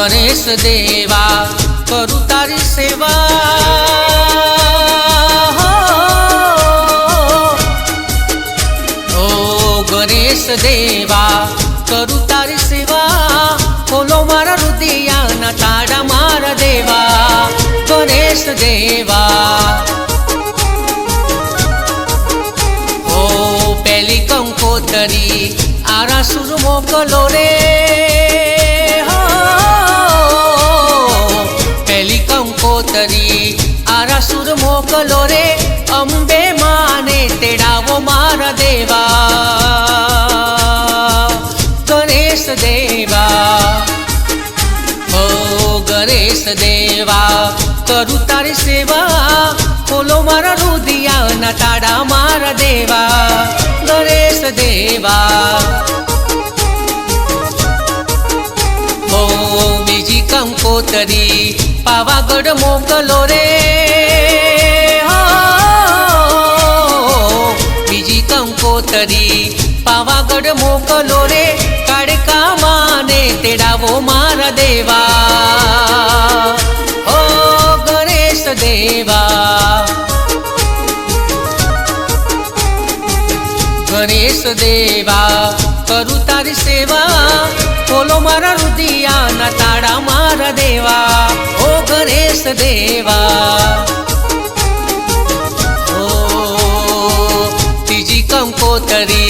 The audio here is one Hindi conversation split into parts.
गणेश देवा करू तारी सेवा। ओ गणेश देवा करू तारी सेवा, खोलो मारा हृदयाना ताड़ा मारा देवा। गणेश देवा ओ पेली कंकोतरी आरासुर मोकलो रे। पेली कंकोतरी आरासुर मोकलो रे, अंबे माने तेड़ावो मारा देवा। गणेश देवा ओ गणेश देवा करू तारी सेवा, खोलो मारा हृदयाना ताड़ा मारा देवा। गणेश देवा ओ बीजी कंकोतरी पावागढ़ मोकलो रे। बीजी कंकोतरी पावागढ़ मोकलो रे, काड़का माने तेड़ावो मारा देवा। ओ गणेश देवा गणेश देवा करू तारी सेवा, खोलो मारा हृदयाना ताड़ा मारा देवा। ओ गणेश देवा ओ तीजी कंकोतरी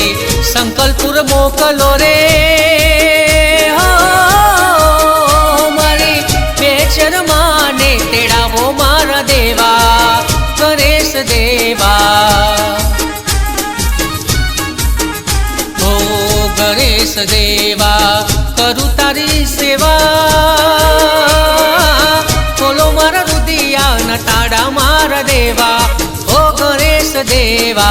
संकल्पुर मोकलो रे। मारी बेचर माने तेड़ावो मारा देवा। गणेश देवा गणेश देवा करू तारी सेवा, खोलो मारा हृदयाना ताड़ा मारा देवा। ओ गणेश देवा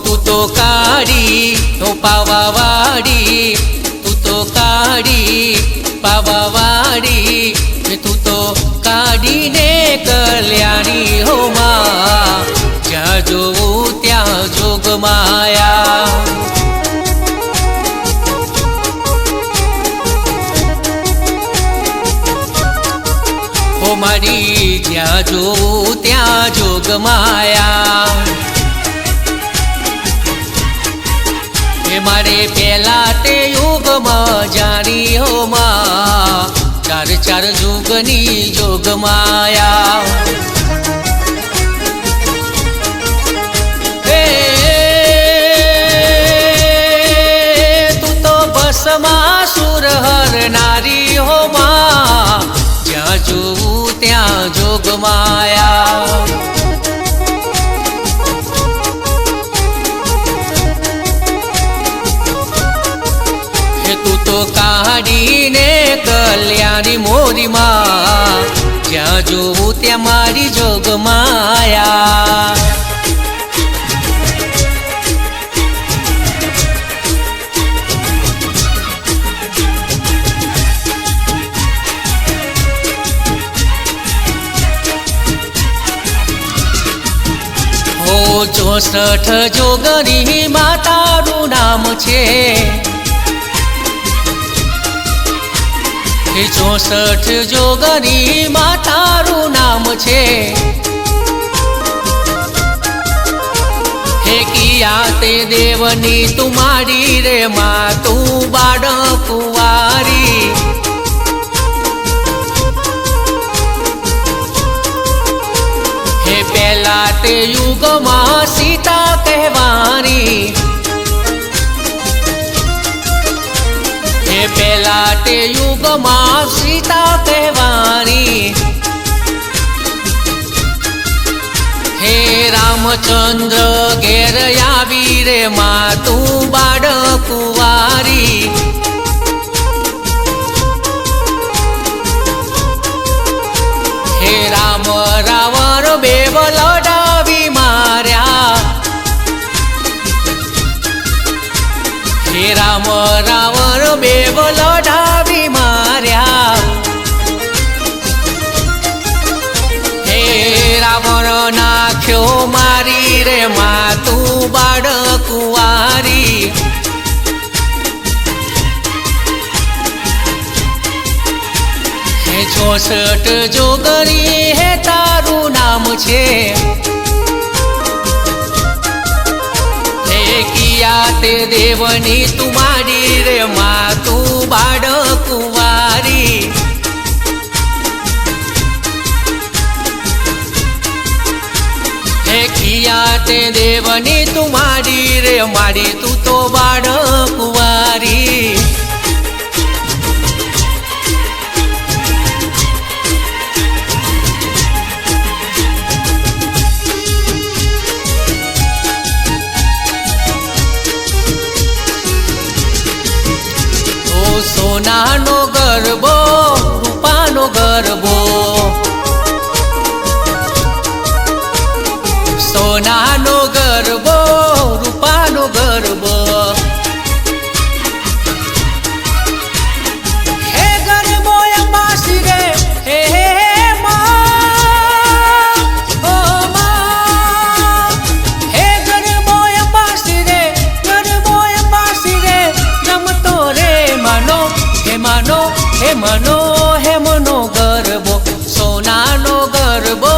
तू तो काड़ी तो पावावाड़ी, तू तो काड़ी पावावाड़ी, तू तो काड़ी ने कल्याणी हो माँ। ज्या जो त्या जोग माया, हो मारी ज्या जो त्या जोग माया। मारे पेला ते युग में जानी हो माँ, चार चार जुगनी जोग माया। तू तो बस मासुर हर नारी हो माँ, ज्या जो त्या जोग माया। तू तो काड़ी ने कल्याणी मोरी माँ, ज्या जो त्या मारी जोग माया। हो 64 जोगनी मातारू नाम छे। 64 जोगनी मातारू नाम छे। हे किया ते देवनी तुम्हारी रे माँ, तू बाड़ कुंवारी। हे पहला ते युग माँ सीता कहवानी। पेला ते युग माँ सीता कहवानी। हे रामचंद्र घेर आवी रे माँ, तू बाड़ कुंवारी। हे राम रावण बेव लडावी मार्या। हे राम रावण बेव लडा मारी रे माँ तू बाळ कुंवारी। हे 64 जोगरी हे तारू नाम छे। हे किया ते देवनी तू मारी रे माँ तू बाळ कुंवारी। हे किया ते देवनी तू मारी रे मारी तू तो बाळ कुंवारी। ओ सोनानो गरबो रूपानो गरबो। सोनानो गरबो रूपानो गरबो। हे गरबो अंबासी रे हे माँ ओ माँ। हे गरबो अंबासी रे गरबो अंबासी रे रमतो रे मानो हे मानो हे मनो हे मनो गरबो। सोनानो गरबो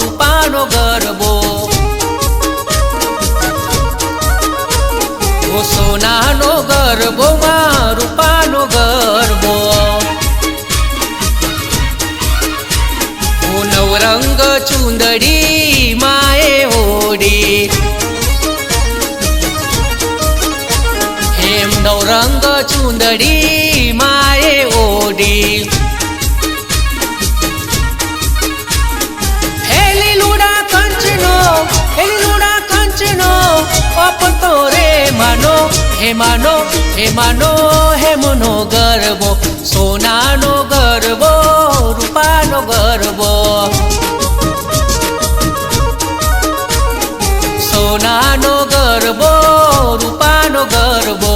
रूपानो गरबो। सोनानो गरबो माँ रूपानो गरबो। ओ नवरंग चुंदड़ी माए ओडी। हेम नवरंग चुंदड़ी माए ओडी। हेली लूड़ा कंचनो हेली लूड़ा कंचनो अपतो रे मानो हे मानो हे मानो हे मनो गरबो। सोनानो गरबो रूपानो गरबो। सोनानो गरबो रूपानो गरबो।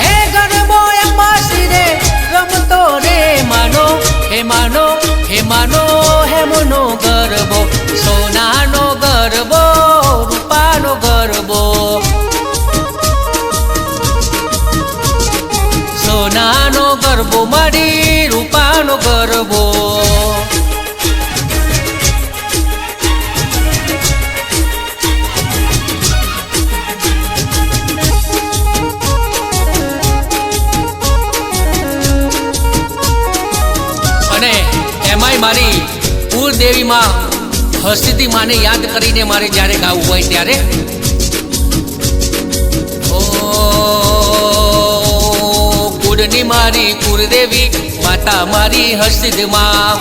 हे गरबो अंबासी रे रमतो रे मानो हे मानो हे मानो हे मनो गरबो। सोनानो गरबो रूपानो गरबो। सोनानो गरबो मारी रूपानो गरबो। અને એમાંય મારી કુળદેવી માં હસ્તિથી માને યાદ કરીને મારે જ્યારે ગાવું હોય ત્યારે ઓ કુળની મારી કુળદેવી માતા મારી હસ્તિથી માં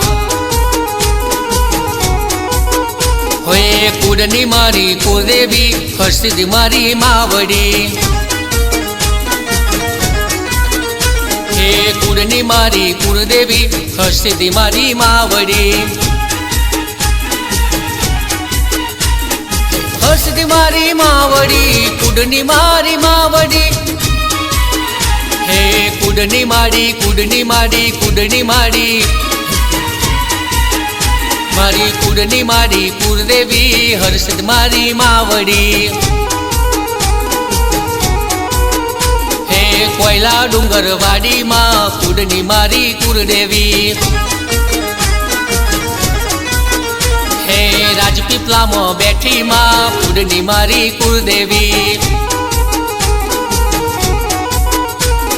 હોય કુળની મારી કુળદેવી હસ્તિથી મારી માવડી। हे કુળની મારી કુળદેવી હસ્તિથી મારી માવડી। हस्ती मारी मावड़ी कुडनी मारी मावड़ी। हे कुडनी मारी कुडनी मारी कुडनी मारी मारी कुडनी मारी कुलदेवी हर्षद मारी मावड़ी। हे कोयला डूंगरवाड़ी माँ कुडनी मारी कुलदेवी। हे राजपीपला में बैठी माँ कुडनी मारी कुलदेवी।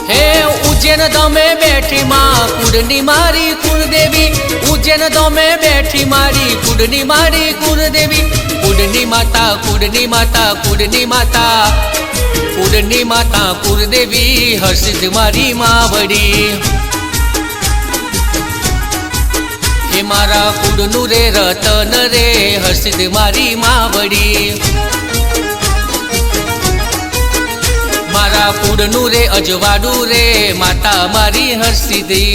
हे उज्जैन दमे बैठी माँ कुडनी मारी कुलदेवी। उज्जैन दमे बैठी मारी कुडनी मारी कुलदेवी। कुडनी माता कुडनी माता कुडनी माता कुडनी माता कुलदेवी हर्षित मारी मावड़ी। हे मारा कुडनु रे रतन रे हर्षित मारी मावड़ी। मारा कुडनु रे अजवाडू रे माता मारी हर्षिदी।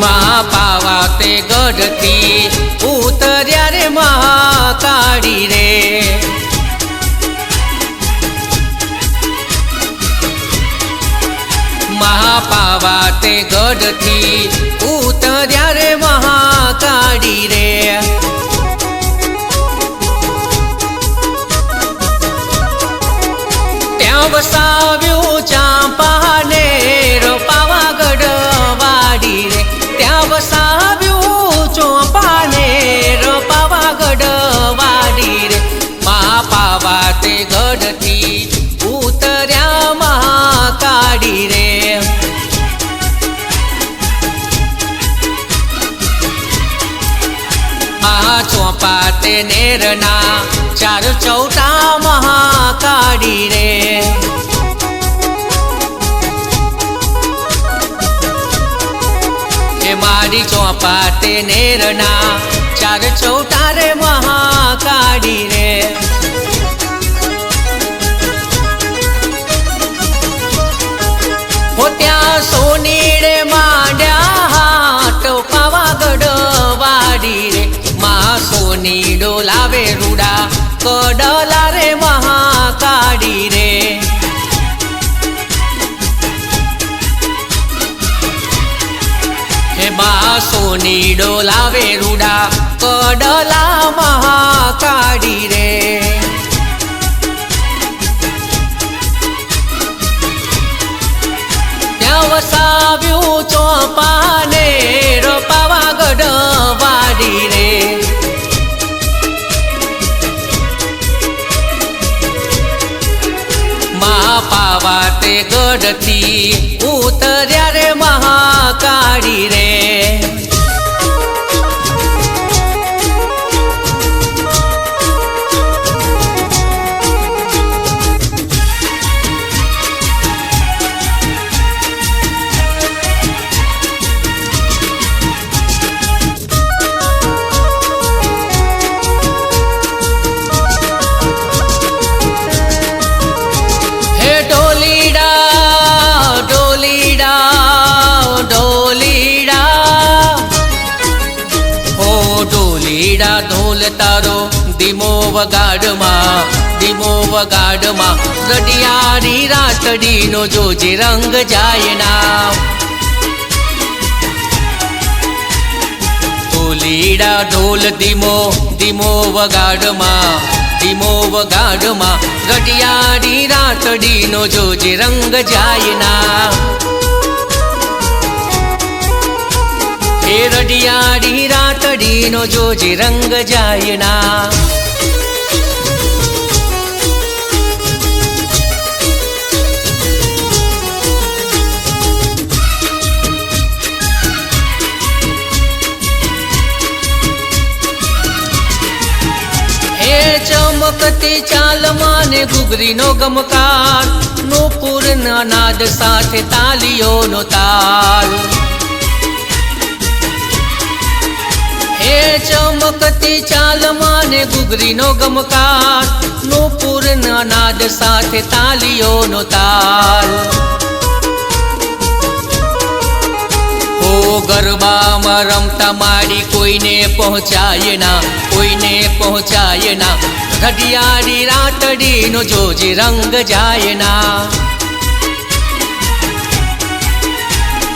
माँ पावा ते गढ़ती महाकाળી रे। महापावा ते गढ़थी उतर्या रे महाकाળી रे। त्या वसाव्यो चांपानेर पावागढ़ वाड़ी रे। त्या वसाव्यो चांपानेर पावागढ़ वाड़ी रे। महापावा ते गढ़थी उतर्या महाकाળી रे। चौपा ते नेरना चार चौटा महाकाળી रे। हे मारी चौपा ते नेरना चार चौटा रे महाकाળી रे। हो त्या सोनीड़े मांड्या हाट पावागढ़ वाड़ी रे। सोनी डोलावे रूड़ा कड़ला रे महाकाળી रे। हे सोनी डोलावे रूड़ा कड़ला महाकाળી रे। त्या वसाव्यो चौपानेर पावागढ़ वाड़ी रे। महापावा ते गढ़थी उतर्या रे महाकाળી रे। ढोल तारो धीमो वगाड़ मा रडियारी रातड़ी नो जोजे रंग जायना। ढोलीड़ा ढोल धीमो वगाड़ मा रडियारी रातड़ी नो जोजे रंग जायना। हे रडियारी रातड़ी नो जोजे रंग जायना। हे चमकती चाल माने घुघरी नो गमकार नूपुर ना नाद साथे तालियो नो ताल। हे चमकती चाल माने घुघरी नो गमकार नूपुर ना नाद साथे तालियो नो ताल। हो गरबा में रमता माड़ी कोईने पहुँचाए ना घड़ियारी रातड़ी नो जोजे रंग जायना।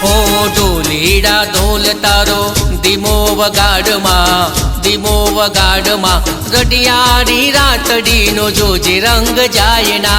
हो डोलीड़ा ढोल तारो धीमो वगाड़ मा रडियारी रातड़ी नो जोजे रंग जायना।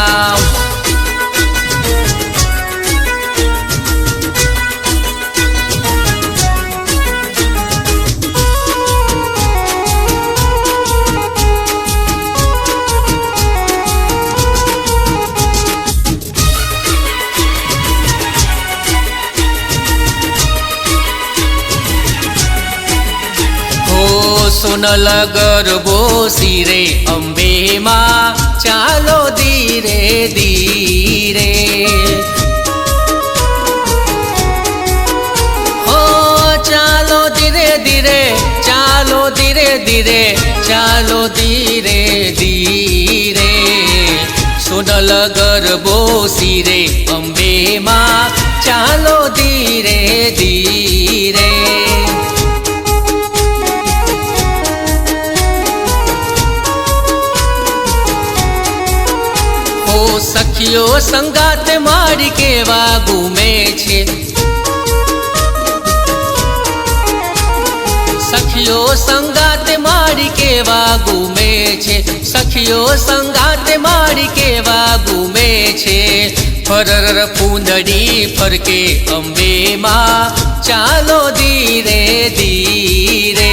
सोनल गरबो सिरे अम्बे माँ चालो धीरे धीरे। हो चालो धीरे धीरे चालो धीरे धीरे चालो धीरे धीरे। सोनल गरबो सिरे अम्बे माँ चालो धीरे धीरे। સખીઓ સંગાત મારી કેવા ગુમે છે, સખીઓ સંગાત મારી કેવા ગુમે છે, સખીઓ સંગાત મારી કેવા ગુમે છે। ફરર પૂંદડી ફરકે અંબે માં ચાલો ધીરે ધીરે।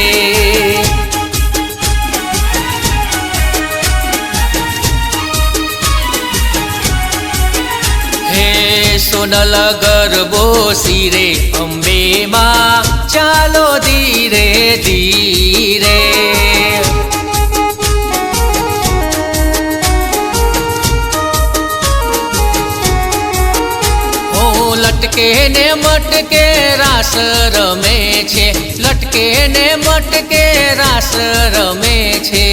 સોનલ ગરબો સિરે અંબે માં ચાલો ધીરે ધીરે। ઓ લટકે ને મટકે રાસ રમે છે, લટકે ને મટકે રાસ રમે છે।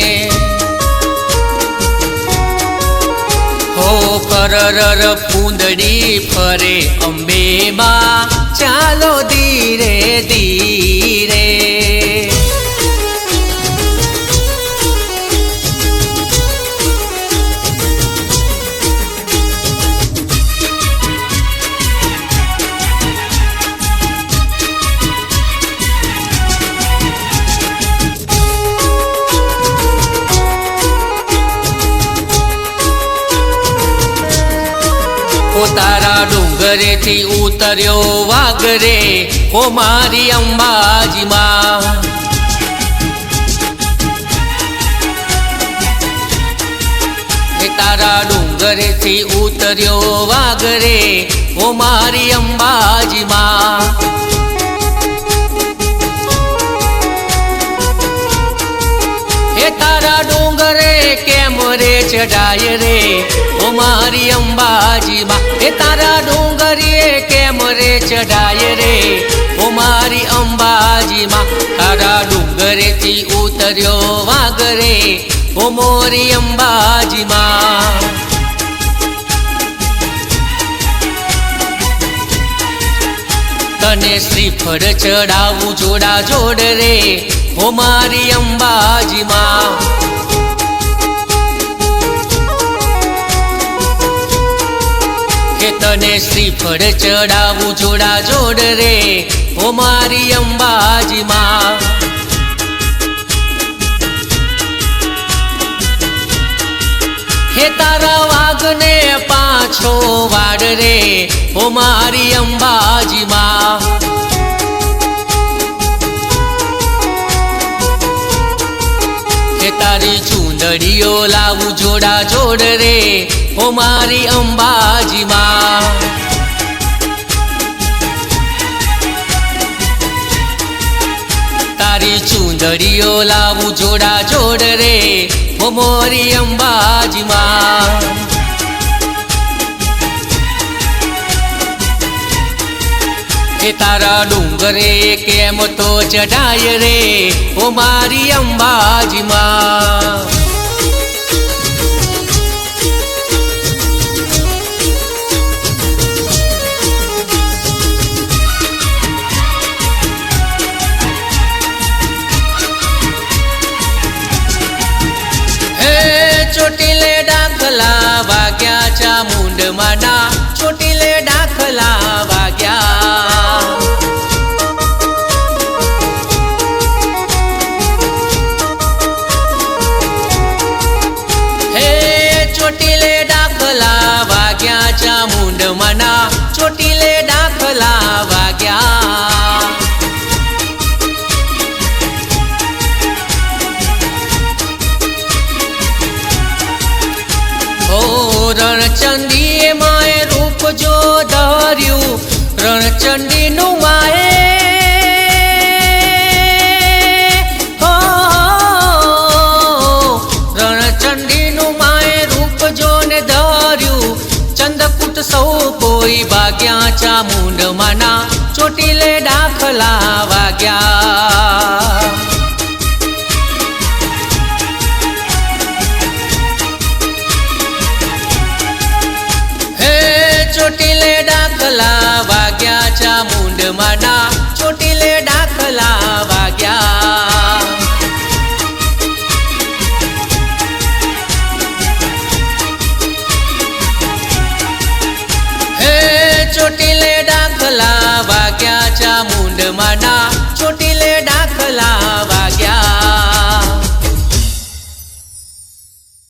ફરર પૂંદડી ફરે અંબે માં ચાલો ધીરે ધીરે। તારા ડુંગરે થી ઉતર્યો વાગરે ઓ મારી અંબાજી માં। તારા ડુંગરે થી ઉતર્યો વાગરે ઓ મારી અંબાજી માં। હે તારા ડુંગરે કેમ રે ચડાય રે ઓ મારી અંબાજી માં। એ તારા ડુંગરીએ કેમ રે ચડાય રે ઓ મારી અંબાજી માં। તારા ડુંગરે થી ઉતર્યો વાગરે ઓ મોરી અંબાજી માં। તને શ્રીફળ ચડાવું જોડા જોડ રે ઓ મારી અંબાજી માં। તને શ્રીફળ ચડાવું જોડા જોડ રે ઓ મારી અંબાજી માં। હે તારા વાઘને પાછો વાડ રે ઓ મારી અંબાજી માં। હે તારી ચૂંદડીઓ લાવું જોડા જોડ રે ઓ મારી અંબાજી માં। તારી ચૂંદડીઓ લાવું જોડા જોડ રે ઓ મોરી અંબાજી માં। હે તારા ડુંગરે કેમ તો ચઢાય રે ઓ મારી અંબાજી માં। ચોટીલે ડાખલા વાગ્યા ચામુંડમાના, ચોટીલે ડાખલા વાગ્યા। હે ચોટીલે ડાખલા વાગ્યા ચામુંડમાના, ચોટીલે ડાખલા વાગ્યા। રણચંડી માએ રૂપ જો ધર્યું, રણચંડી નું માએ રણચંડી નું માએ રૂપ જો ને ધર્યું। ચંદકૂટ સૌ કોઈ ભાગ્યા ચામુંડમાના, ચોટીલે ડાખલા વાગ્યા।